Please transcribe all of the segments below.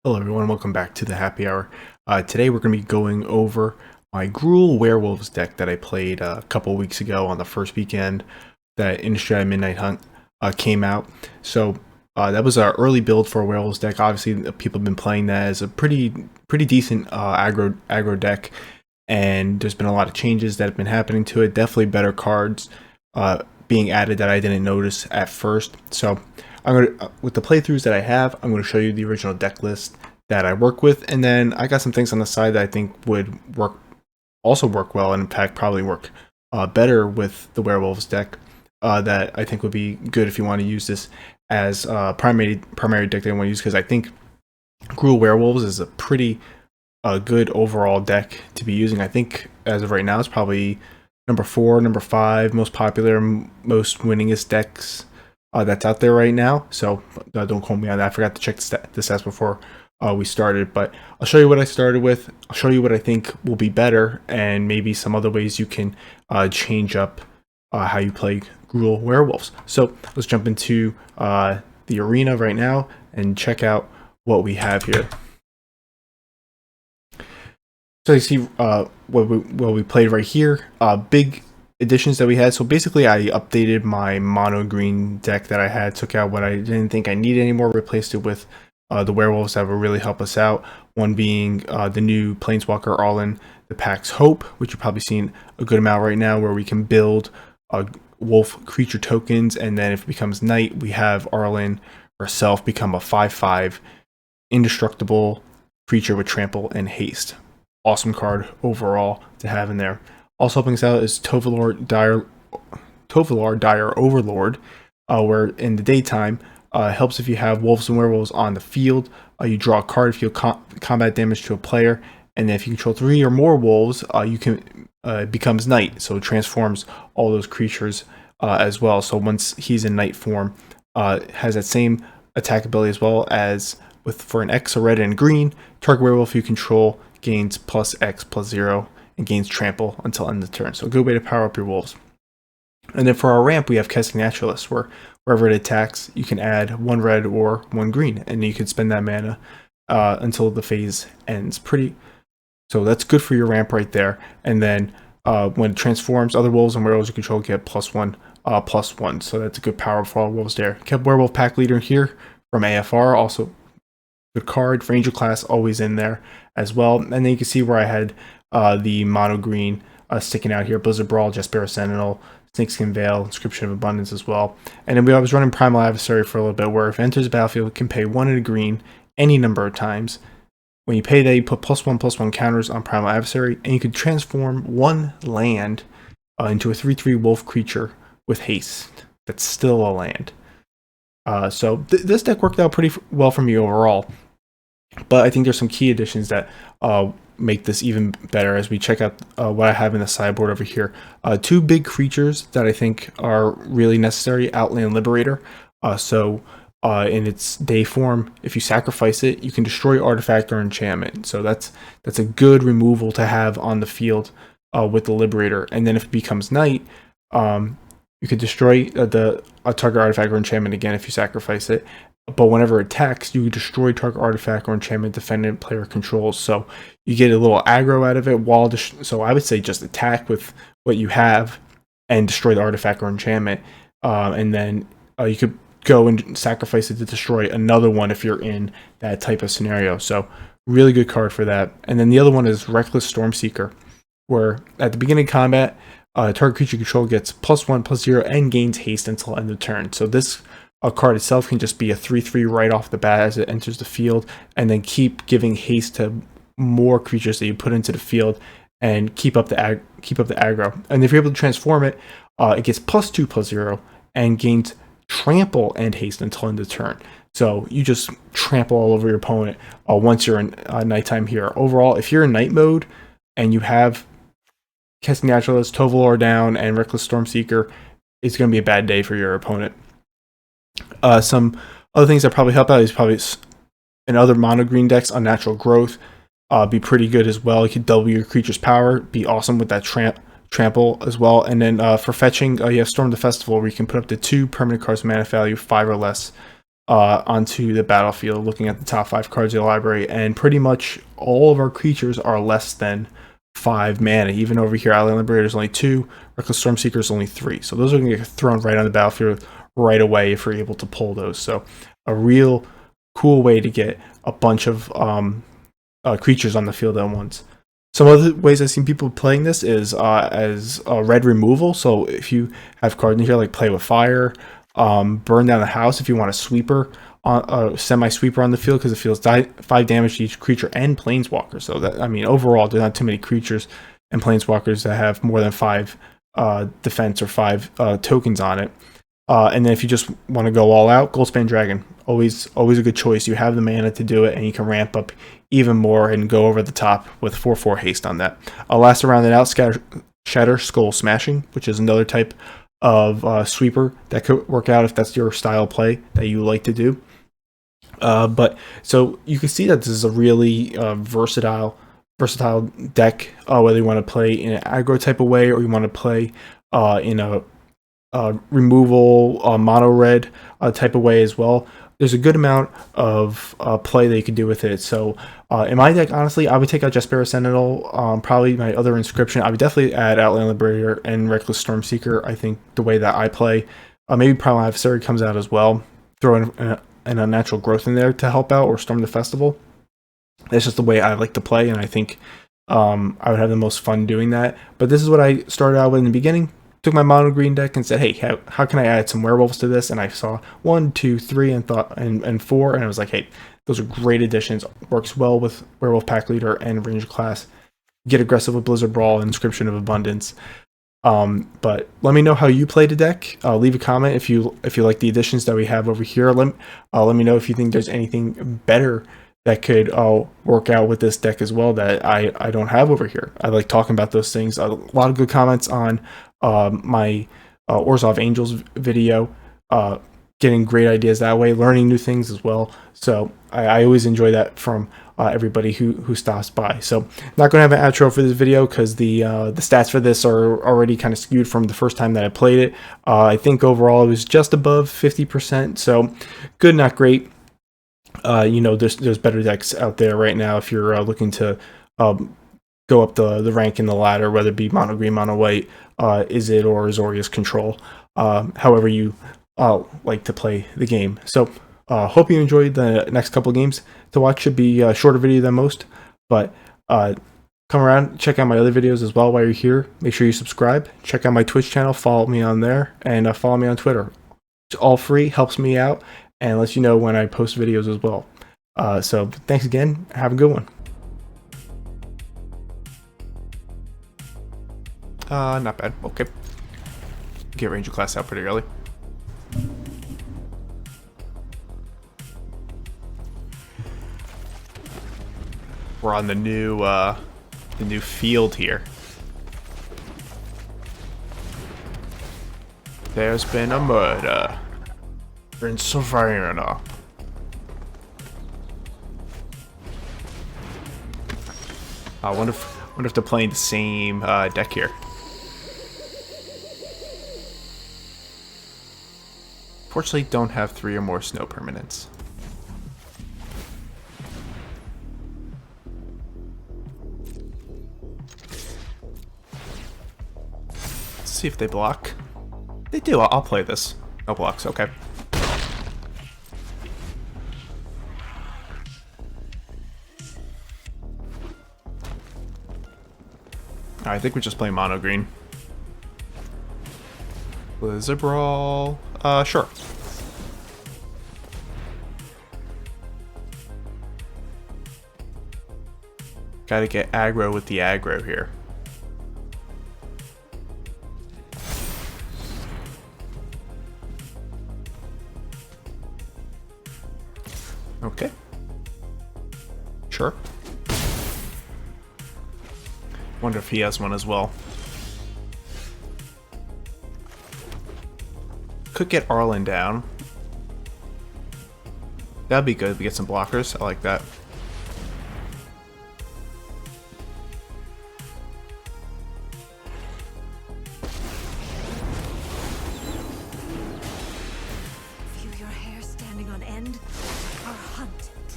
Hello everyone, welcome back to the happy hour. Today we're going to be going over my Gruul Werewolves deck that I played a couple weeks ago on the first weekend that innistrad Midnight Hunt came out. So that was our early build for a Werewolves deck. Obviously people have been playing that as a pretty decent aggro deck, and there's been a lot of changes that have been happening to it. Definitely better cards being added that I didn't notice at first. So I'm gonna, with the playthroughs that I have, I'm going to show you the original deck list that I work with, and then I got some things on the side that I think would also work well, and in fact probably work better with the Werewolves deck. That I think would be good if you want to use this as primary deck that you want to use, because I think Gruul Werewolves is a pretty good overall deck to be using. I think as of right now it's probably number 4, number 5 most popular, most winningest decks that's out there right now. So don't quote me on that. I forgot to check the stats before we started, but I'll show you what I started with. I'll show you what I think will be better, and maybe some other ways you can change up how you play Gruul Werewolves. So let's jump into the arena right now and check out what we have here. So you see what we played right here. Big additions that we had. So basically I updated my mono green deck that I had, took out what I didn't think I needed anymore, replaced it with the werewolves that will really help us out. One being the new planeswalker arlinn, the Pack's Hope, which you're probably seeing a good amount right now, where we can build wolf creature tokens, and then if it becomes night, we have arlinn herself become a 5/5 indestructible creature with trample and haste. Awesome card overall to have in there. Also helping us out is tovolar dire overlord, where in the daytime helps if you have wolves and werewolves on the field. You draw a card if you combat damage to a player, and then if you control 3 or more wolves, you can becomes night, so it transforms all those creatures as well. So once he's in night form, has that same attack ability as well as for an X, a red and green. Target werewolf you control gains +X/+0 and gains trample until end of the turn. So a good way to power up your wolves. And then for our ramp, we have Casting Naturalist, where wherever it attacks, you can add 1 red or 1 green, and you can spend that mana until the phase ends. So that's good for your ramp right there. And then when it transforms, other wolves and werewolves you control get +1/+1. So that's a good power for all wolves there. Kept Werewolf Pack Leader here from AFR, also good card. Ranger class always in there as well. And then you can see where I had the mono green sticking out here: Blizzard Brawl, Jespera Sentinel, Snakeskin Veil, Inscription of Abundance as well. And then I was running Primal Adversary for a little bit, where if it enters the battlefield, it can pay 1 and a green any number of times. When you pay that, you put +1/+1 counters on Primal Adversary, and you can transform 1 land into a 3/3 wolf creature with haste. That's still a land. So this deck worked out pretty well for me overall. But I think there's some key additions that make this even better as we check out what I have in the sideboard over here. 2 big creatures that I think are really necessary: Outland Liberator. In its day form, if you sacrifice it, you can destroy artifact or enchantment. So that's a good removal to have on the field with the Liberator. And then if it becomes night, you could destroy a target artifact or enchantment again if you sacrifice it. But whenever it attacks, you destroy target artifact or enchantment defendant player controls. So you get a little aggro out of it. So I would say just attack with what you have and destroy the artifact or enchantment. And then you could go and sacrifice it to destroy another one if you're in that type of scenario. So really good card for that. And then the other one is Reckless Stormseeker, where at the beginning of combat, target creature control gets +1/+0 and gains haste until end of turn. So this card itself can just be a 3/3 right off the bat as it enters the field, and then keep giving haste to more creatures that you put into the field, and keep up the aggro. And if you're able to transform it, it gets +2/+0 and gains trample and haste until end of turn. So you just trample all over your opponent once you're in nighttime here. Overall, if you're in night mode and you have Casting Naturalist, tovolar down, and Reckless Stormseeker, it's going to be a bad day for your opponent. Some other things that probably help out is probably in other mono green decks, Unnatural Growth be pretty good as well. You could double your creature's power, be awesome with that trample as well. And then for fetching, you have Storm the Festival, where you can put up to 2 permanent cards of mana value 5 or less onto the battlefield, looking at the top 5 cards of the library, and pretty much all of our creatures are less than 5 mana. Even over here, Island Liberator is only 2, Reckless Stormseeker is only 3. So those are going to get thrown right on the battlefield right away if we're able to pull those. So a real cool way to get a bunch of creatures on the field at once. Some other ways I've seen people playing this is as red removal. So if you have cards in here like Play with Fire, Burn Down the House, if you want a sweeper, semi-sweeper on the field, because it feels 5 damage to each creature and planeswalker. So that, I mean, overall, there's not too many creatures and planeswalkers that have more than 5 defense or 5 tokens on it. And then if you just want to go all out, Goldspan Dragon, always a good choice. You have the mana to do it, and you can ramp up even more and go over the top with 4/4 haste on that. Last to round it out, Shatter Skull Smashing, which is another type of sweeper that could work out if that's your style play that you like to do. But so you can see that this is a really versatile deck, whether you want to play in an aggro type of way or you want to play in a removal mono red type of way as well. There's a good amount of play that you can do with it. So in my deck, honestly, I would take out Jaspera Sentinel, probably my other Inscription. I would definitely add Outland Liberator and Reckless Stormseeker. I think the way that I play, maybe Primal Adversary comes out as well. Throw in an Unnatural Growth in there to help out, or Storm the Festival. That's just the way I like to play, and I think I would have the most fun doing that. But this is what I started out with in the beginning. Took my mono green deck and said, hey, how can I add some werewolves to this? And I saw 1, 2, 3 and 4, and I was like, hey, those are great additions. Works well with Werewolf Pack Leader and Ranger class. Get aggressive with Blizzard Brawl and Inscription of Abundance. But let me know how you play the deck. Leave a comment if you like the additions that we have over here. Let me know if you think there's anything better that could work out with this deck as well that I don't have over here. I like talking about those things. A lot of good comments on my Orzhov Angels video, getting great ideas that way, learning new things as well. So I always enjoy that from everybody who stops by. So not going to have an outro for this video because the stats for this are already kind of skewed from the first time that I played it. I think overall it was just above 50%. So good, not great. You know, there's better decks out there right now if you're looking to go up the rank in the ladder, whether it be mono green, mono white, Izzet or Azorius Control, however you like to play the game. So hope you enjoyed the next couple of games to watch. Should be a shorter video than most, but come around, check out my other videos as well while you're here. Make sure you subscribe, check out my Twitch channel, follow me on there, and follow me on Twitter. It's all free, helps me out, and lets you know when I post videos as well. So thanks again, have a good one. Not bad. Okay. Get Ranger class out pretty early. We're on the new field here. There's been a murder in Savannah. I wonder if they're playing the same deck here. Fortunately, don't have 3 or more snow permanents. Let's see if they block. They do. I'll play this. No blocks. Okay. I think we're just playing mono green. Blizzard Brawl. Sure. Gotta get aggro with the aggro here. Okay. Sure. Wonder if he has one as well. Could get Arlinn down. That'd be good. We get some blockers. I like that. Feel your hair standing on end.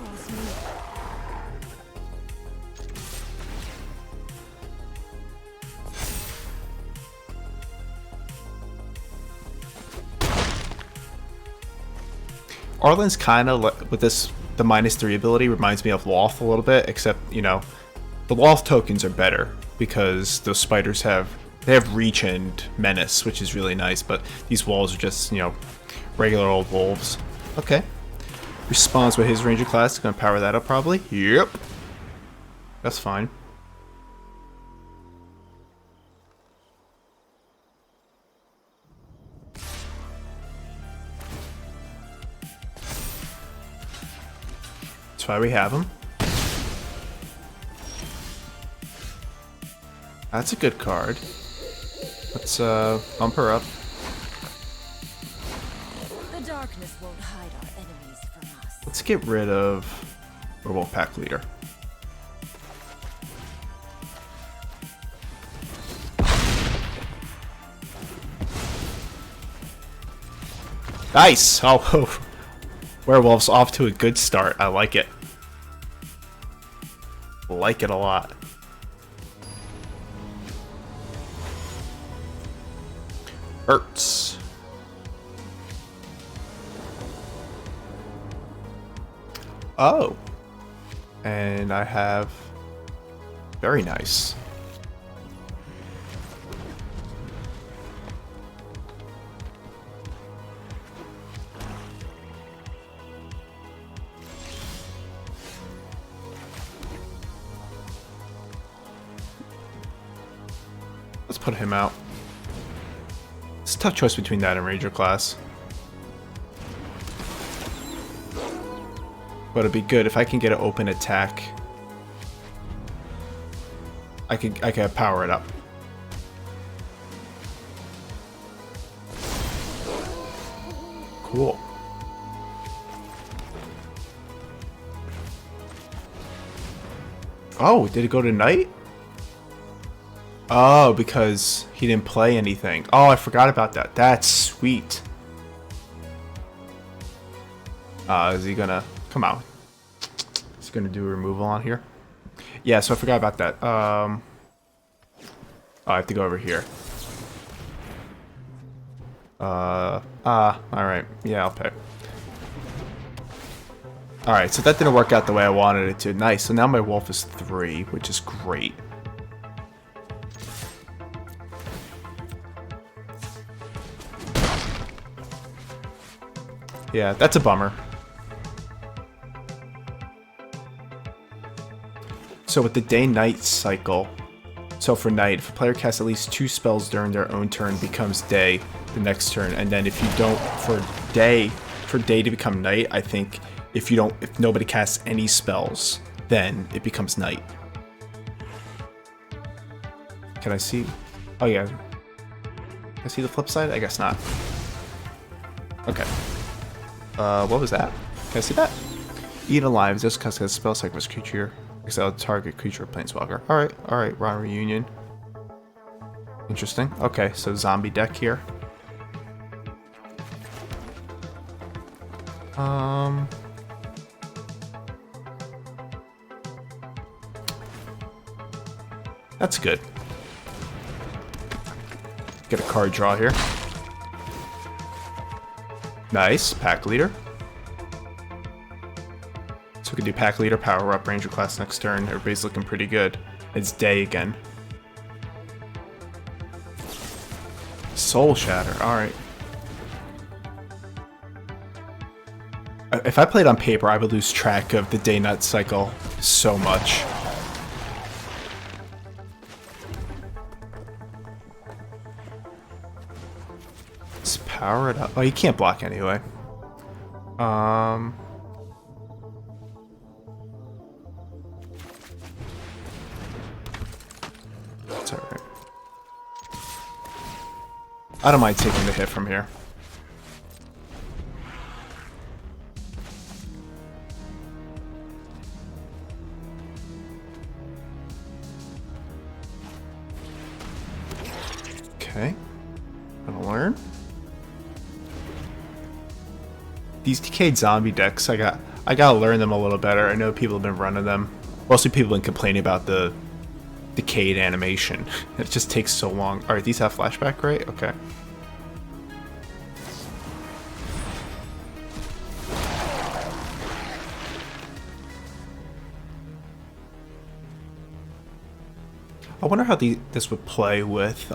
calls me. Arlinn's kind of with this, the -3 ability reminds me of Loth a little bit, except, you know, the Loth tokens are better because those spiders have reach and menace, which is really nice, but these walls are just, you know, regular old wolves. Okay. Responds with his ranger class. Gonna power that up probably. Yep. That's fine. That's why we have him. That's a good card. Let's bump her up. The darkness won't hide our enemies from us. Let's get rid of Werewolf Pack leader. Nice! Oh, Werewolves off to a good start. I like it. Like it a lot. Hurts. Oh. And I have... Very nice. Let's put him out. It's a tough choice between that and Ranger class. But it'd be good if I can get an open attack. I can power it up. Cool. Oh, did it go to night? Oh, because he didn't play anything. Oh, I forgot about that. That's sweet. Is he gonna... Come on. Is he gonna do a removal on here? Yeah, so I forgot about that. Oh, I have to go over here. Alright. Yeah, I'll pay. Alright, so that didn't work out the way I wanted it to. Nice. So now my wolf is 3, which is great. Yeah, that's a bummer. So with the day-night cycle, so for night, if a player casts at least 2 spells during their own turn, it becomes day the next turn, and then if you don't, for day to become night, I think if nobody casts any spells, then it becomes night. Can I see? Oh yeah. Can I see the flip side? I guess not. Okay. What was that? Can I see that? Eat alive. This casts a spell cycle with creature. Exile target creature or planeswalker. Alright, Ron Reunion. Interesting. Okay, so zombie deck here. That's good. Get a card draw here. Nice, pack leader. So we can do pack leader, power up, ranger class next turn. Everybody's looking pretty good. It's day again. Soul Shatter, alright. If I played on paper, I would lose track of the day-night cycle so much. Let's power it up. Oh, you can't block anyway. That's alright. I don't mind taking the hit from here. Okay. Gonna learn. These decayed zombie decks, I I gotta learn them a little better. I know people have been running them. Mostly people have been complaining about the decayed animation. It just takes so long. Alright, these have flashback, right? Okay. I wonder how this would play with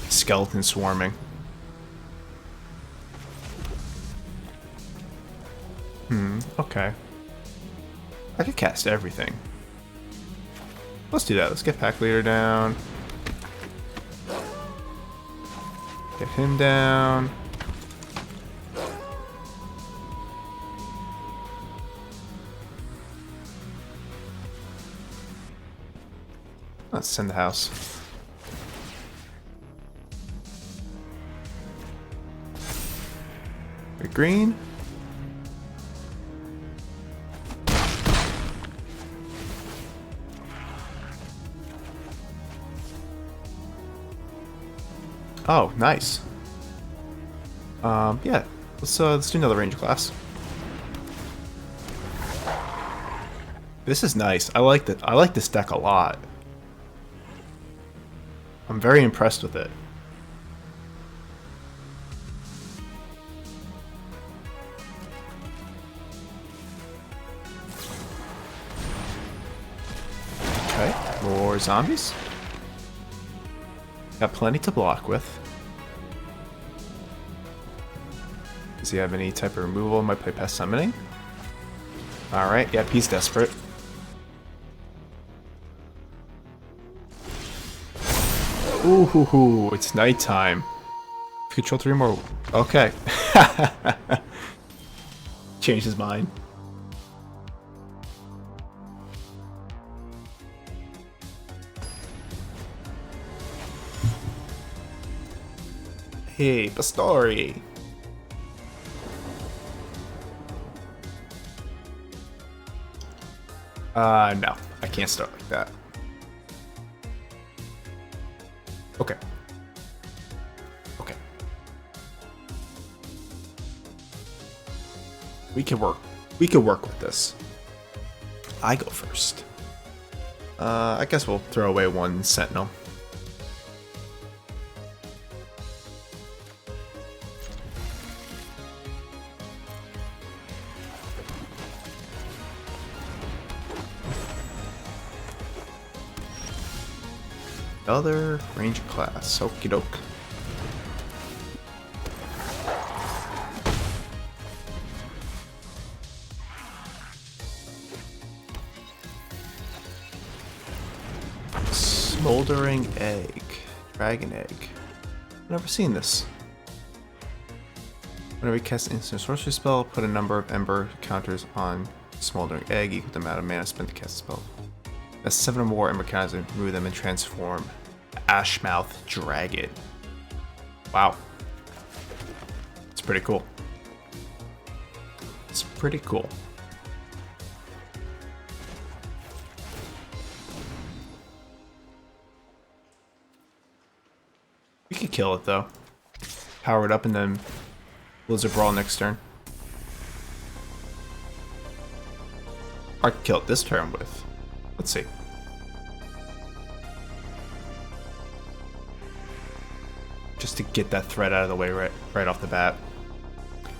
skeleton swarming. Okay. I could cast everything. Let's do that. Let's get Pack Leader down. Get him down. Let's send the house. Very green. Oh, nice. Yeah. Let's do another range class. This is nice. I like that. I like this deck a lot. I'm very impressed with it. Okay, more zombies. Got plenty to block with. Does he have any type of removal? Might play pest summoning. Alright, yep, he's desperate. Ooh, hoo, hoo, it's nighttime. Control 3 more. Okay. Changed his mind. Hey, Pastori. No, I can't start like that. Okay. Okay. We can work. We can work with this. I go first. I guess we'll throw away one sentinel. Other ranger class. Okie doke. Smoldering egg. Dragon egg. I've never seen this. Whenever you cast an instant sorcery spell, put a number of ember counters on smoldering egg equal to the amount of mana spent to cast the spell. That's 7 or more ember counters and remove them and transform Ashmouth Dragon. Wow. It's pretty cool. It's pretty cool. We could kill it though. Power it up and then Blizzard Brawl next turn. Or I could kill it this turn with. Let's see. Just to get that threat out of the way right off the bat.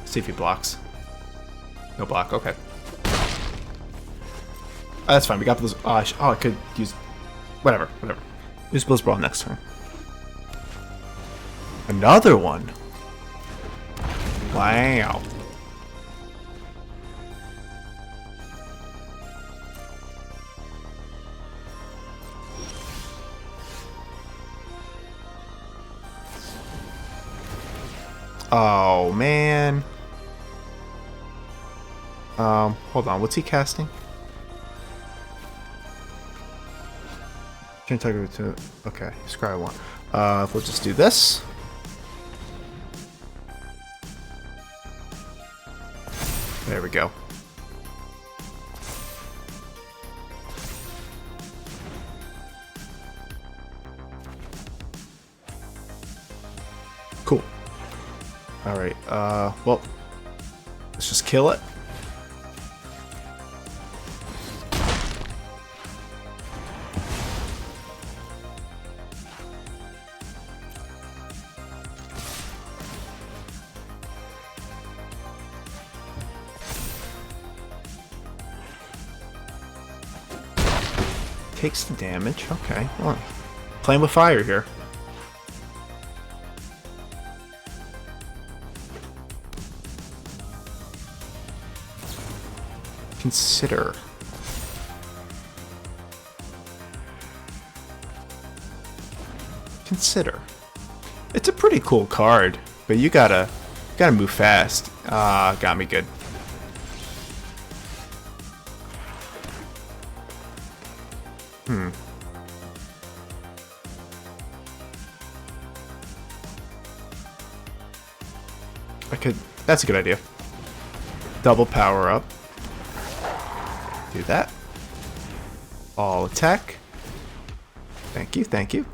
See if he blocks. No block, okay. That's fine, we got Blizz. Oh, I could use. Whatever. Use Blizz Brawl next turn. Another one! Wow. Oh, man. Hold on. What's he casting? Okay, scry 1. We'll just do this. There we go. Cool. Alright, well, let's just kill it. Takes the damage. Okay. Well, playing with fire here. Consider. Consider. It's a pretty cool card, but you gotta move fast. Got me good. That's a good idea. Double power up. Do that. All attack. Thank you, thank you.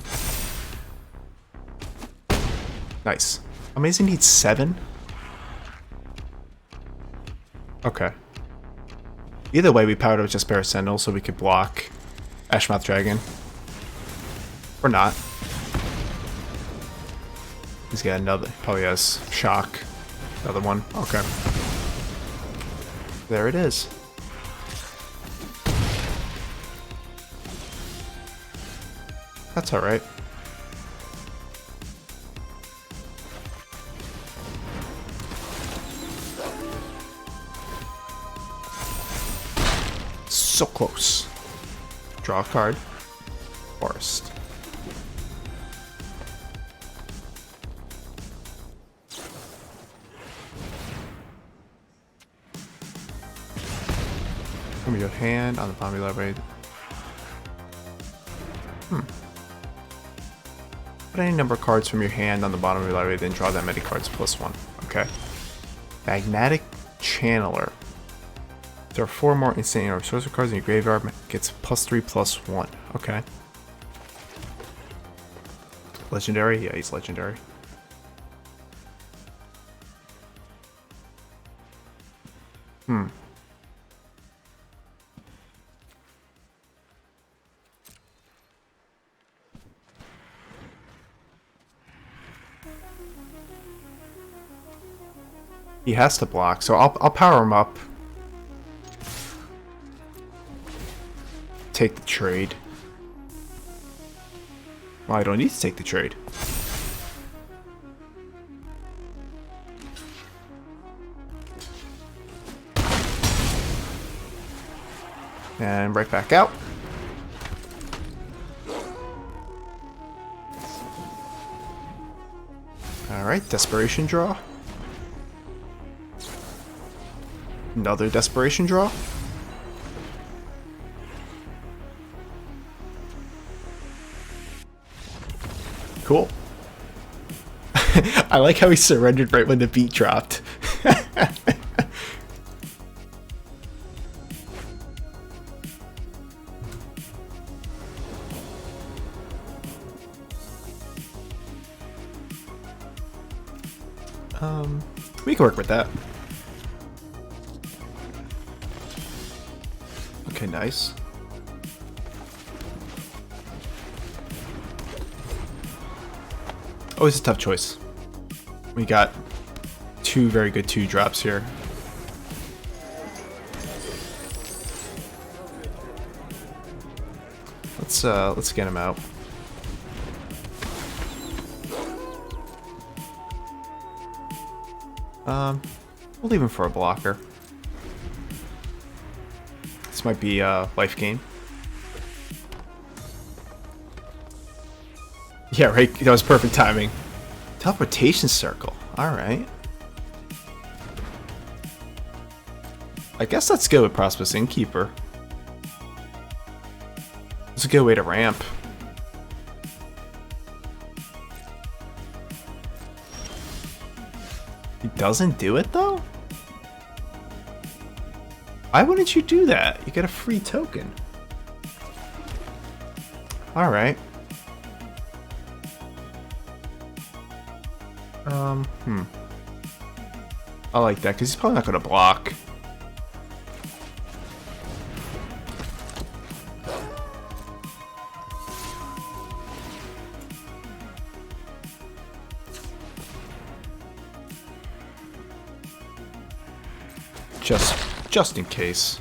Nice. Amazing needs 7. Okay. Either way, we powered up just Bear Sentinel so we could block Ashmouth Dragon. Or not. He's got another, probably has Shock. Another one. Okay. There it is. That's alright. So close. Draw a card. Forest. From your hand on the bottom of your library. Put any number of cards from your hand on the bottom of your library, then draw that many cards +1. Okay. Magnetic Channeler. There are 4 more instant or sorcerer cards in your graveyard. Gets +3/+1. Okay. Legendary? Yeah, he's legendary. He has to block, so I'll power him up. Take the trade. Well, I don't need to take the trade. And right back out. Alright, desperation draw. Another desperation draw. Cool. I like how he surrendered right when the beat dropped. We can work with that. Okay, nice. Always a tough choice. We got 2 very good 2-drops here. Let's get him out. We'll leave him for a blocker. This might be life gain. Yeah, right. That was perfect timing. Teleportation circle. All right. I guess that's good with Prosperous Innkeeper. It's a good way to ramp. He doesn't do it though? Why wouldn't you do that? You get a free token. All right. I like that because he's probably not going to block. Just in case.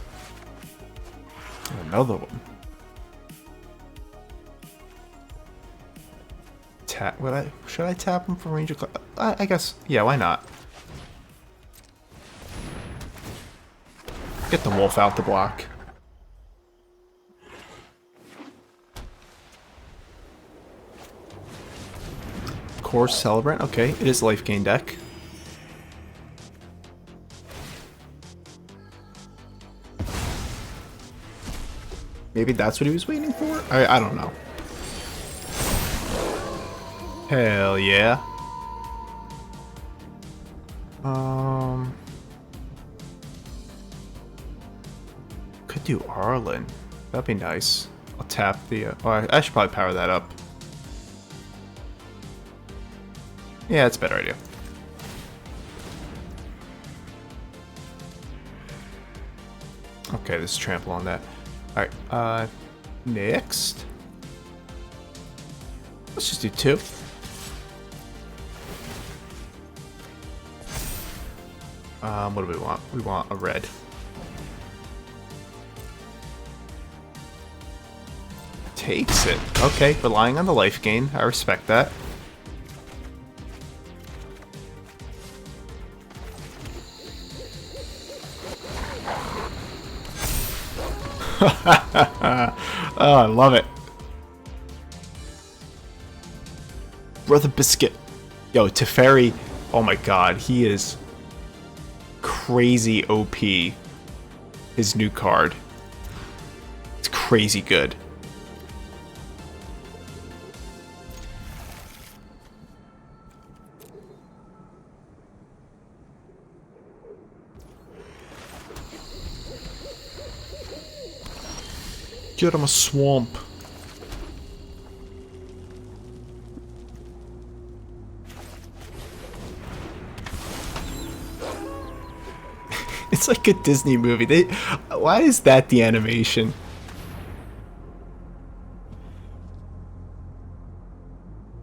Another one. tap. Should I tap him for Ranger Class? I guess. Yeah, why not? Get the wolf out the block. Core Celebrant. Okay, it is life gain deck. Maybe that's what he was waiting for? I don't know. Hell yeah. Could do Arlinn. That'd be nice. I'll tap the... oh, I should probably power that up. Yeah, it's a better idea. Okay, let's trample on that. Alright, next. Let's just do 2. What do we want? We want a red. Takes it. Okay, relying on the life gain. I respect that. Oh, I love it. Brother Biscuit. Yo, Teferi. Oh my god, he is crazy OP. His new card. It's crazy good. Get him a swamp. It's like a Disney movie. Why is that the animation?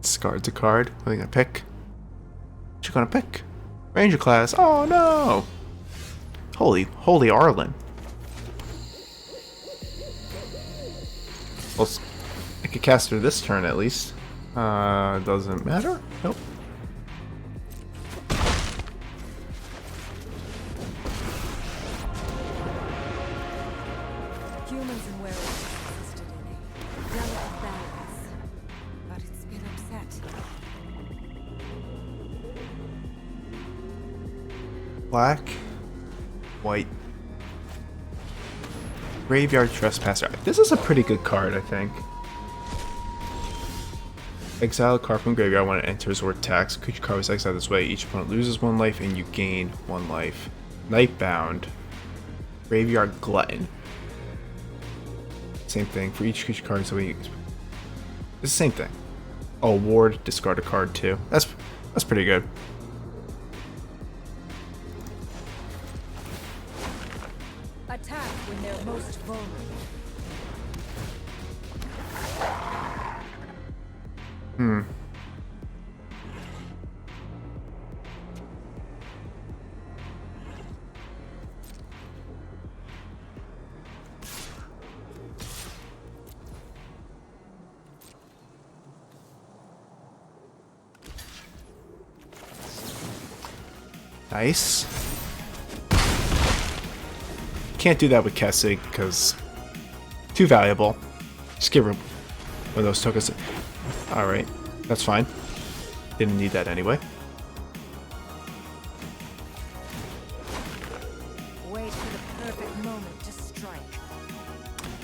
Discard's a card. What are you gonna pick? What you gonna pick? Ranger class. Oh no! Holy Arlinn. Well, I could cast her this turn at least. Doesn't matter. Nope. Humans and werewolves existed in a delicate balance, but it's been upset. Black, white, Graveyard Trespasser. This is a pretty good card, I think. Exile a card from graveyard when it enters or attacks. Creature card is exiled this way. Each opponent loses 1 life and you gain 1 life. Nightbound. Graveyard Glutton. Same thing for each creature card. So it's the same thing. Oh, ward, discard a card too. That's pretty good. Attack when they're most vulnerable. Nice. Can't do that with Kessig because too valuable. Just give her one of those tokens. Alright, that's fine. Didn't need that anyway. Wait for the perfect moment to strike.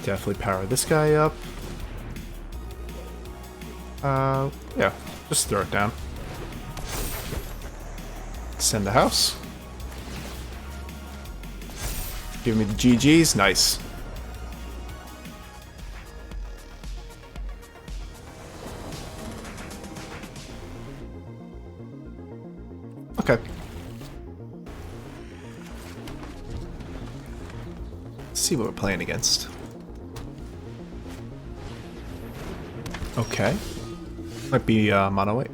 Definitely power this guy up. Yeah, just throw it down. Send the house. Give me the GGs. Nice. Okay. Let's see what we're playing against. Okay. Might be mono white.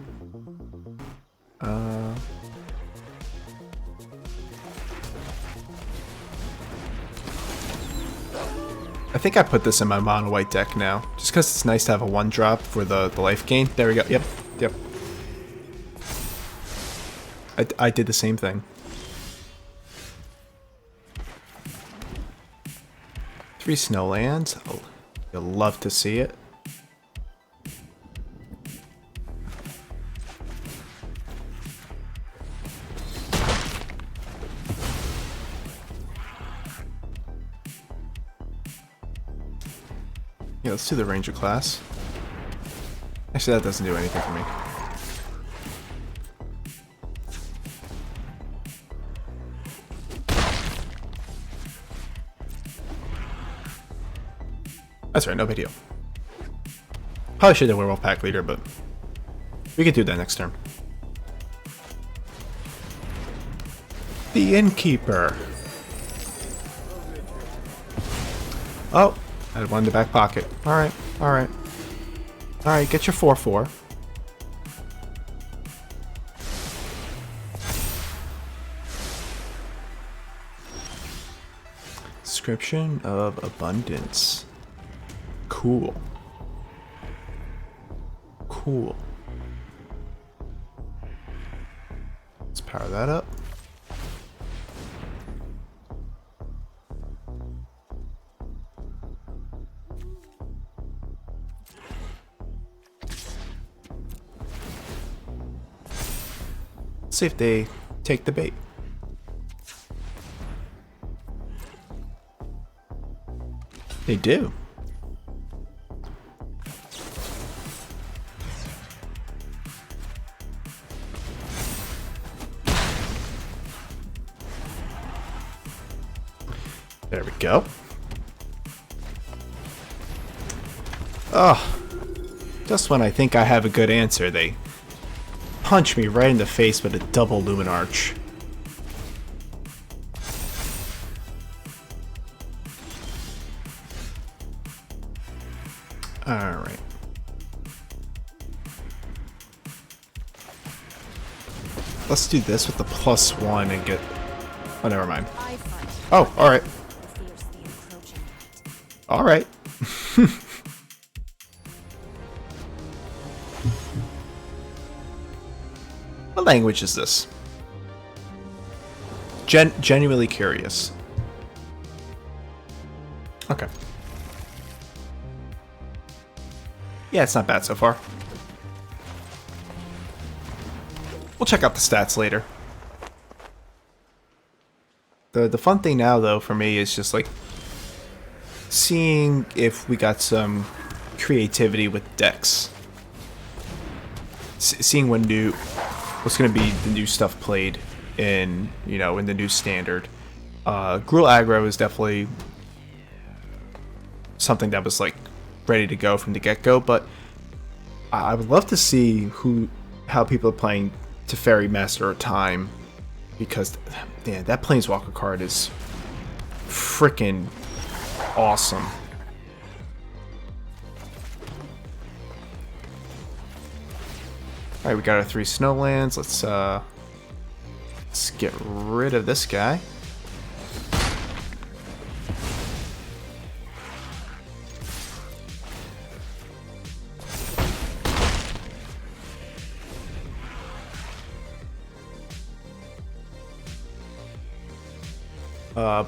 I think I put this in my mono white deck now, just because it's nice to have a 1-drop for the life gain. There we go. Yep. Yep. I did the same thing. 3 snowlands. Oh, you'll love to see it. Yeah, let's do the ranger class. Actually, that doesn't do anything for me. That's right, no big deal. Probably should have Werewolf Pack leader, but we could do that next turn. The Innkeeper. Oh, I had one in the back pocket. Alright, alright. Alright, get your 4/4. Description of Abundance. Cool. Cool. Let's power that up. Let's see if they take the bait. They do. There we go. Oh, just when I think I have a good answer, they punch me right in the face with a double Lumen Arch. Alright. Let's do this with the +1 and get... Oh, never mind. Oh, alright. Alright. What language is this? Genuinely curious. Okay. Yeah, it's not bad so far. We'll check out the stats later. The fun thing now, though, for me is just like seeing if we got some creativity with decks. Seeing what's going to be the new stuff played in, you know, in the new standard. Gruul aggro is definitely something that was like ready to go from the get-go, but I would love to see how people are playing Teferi Master of Time, because man, that Planeswalker card is freaking awesome. Alright, we got our 3 snowlands. Let's get rid of this guy.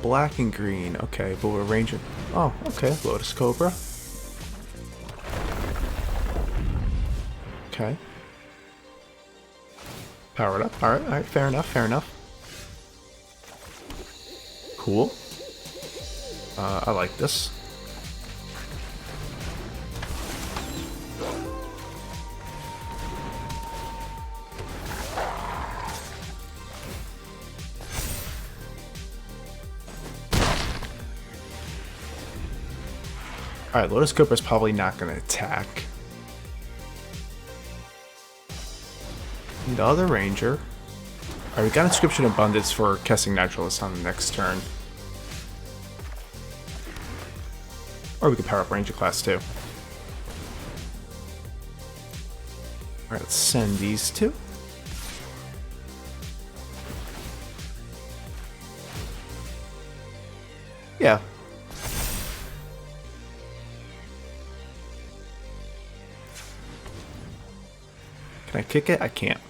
Black and green. Okay, but we're ranging. Oh, okay. Lotus Cobra. Okay. Power it up. Alright, alright. Fair enough, fair enough. Cool. I like this. Alright, Lotus Cobra's probably not going to attack. The other ranger. Alright, we got Inscription Abundance for casting Naturalist on the next turn. Or we could power up Ranger class too. Alright, let's send these two. Yeah. Can I kick it? I can't.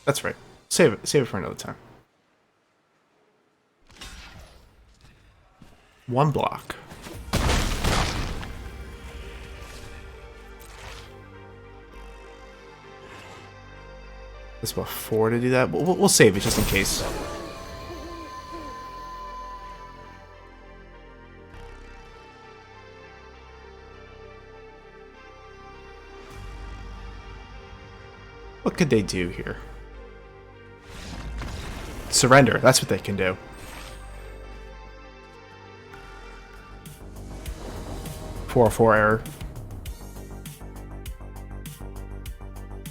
That's right. Save it. Save it for another time. 1 block. That's about 4 to do that. We'll save it just in case. What could they do here? Surrender. That's what they can do. Four error.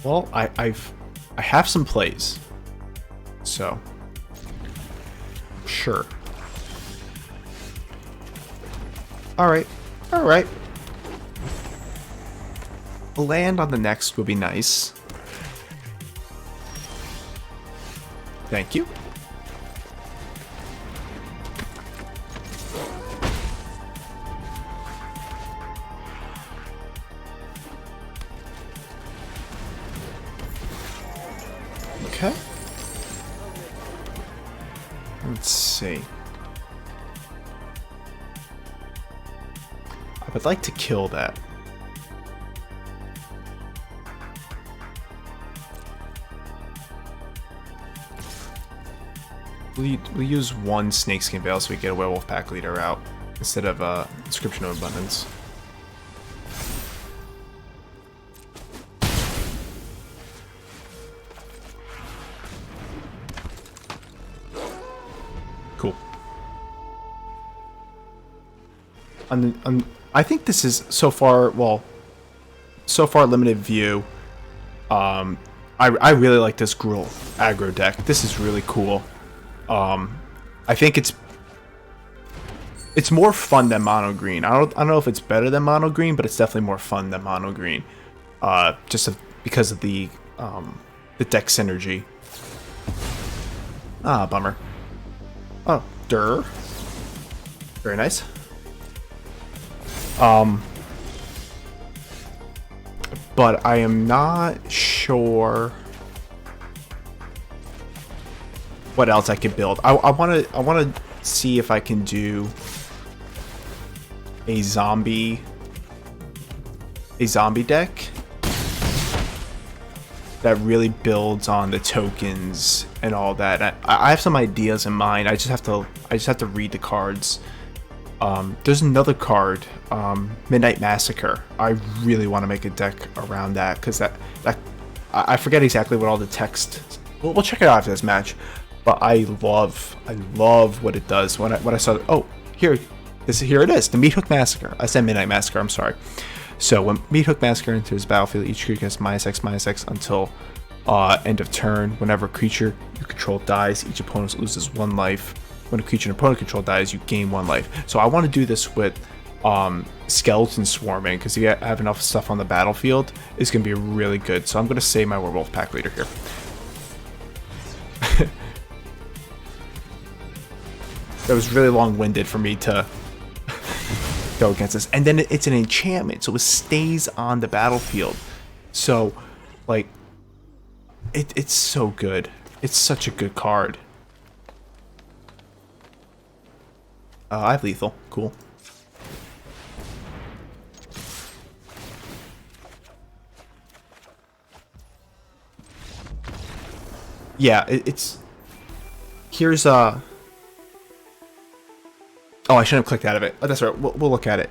Well, I have some plays, so sure. All right. A land on the next would be nice. Thank you. Okay. Let's see. I would like to kill that. We'll use 1 snakeskin veil so we get a werewolf pack leader out instead of inscription of abundance. Cool. I think this is so far limited view. I really like this Gruul aggro deck. This is really cool. I think it's more fun than mono green. I don't know if it's better than mono green, but it's definitely more fun than mono green. Because of the deck synergy. Ah, bummer. Oh, Durr. Very nice. But I am not sure what else I could build. I wanna see if I can do a zombie deck that really builds on the tokens and all that. I have some ideas in mind. I just have to read the cards. There's another card, Midnight Massacre. I really want to make a deck around that because I forget exactly what all the text. We'll check it out after this match. But I love what it does. When I saw, oh, here it is, the Meathook Massacre. I said Midnight Massacre. I'm sorry. So when Meathook Massacre enters the battlefield, each creature gets -X until end of turn. Whenever a creature you control dies, each opponent loses 1 life. When a creature an opponent control dies, you gain 1 life. So I want to do this with skeleton swarming because you have enough stuff on the battlefield. It's going to be really good. So I'm going to save my werewolf pack leader here. That was really long-winded for me to go against this. And then it's an enchantment, so it stays on the battlefield. So, like, it's so good. It's such a good card. I have lethal. Cool. Yeah, it's... Here's Oh, I shouldn't have clicked out of it. Oh, that's right. We'll look at it.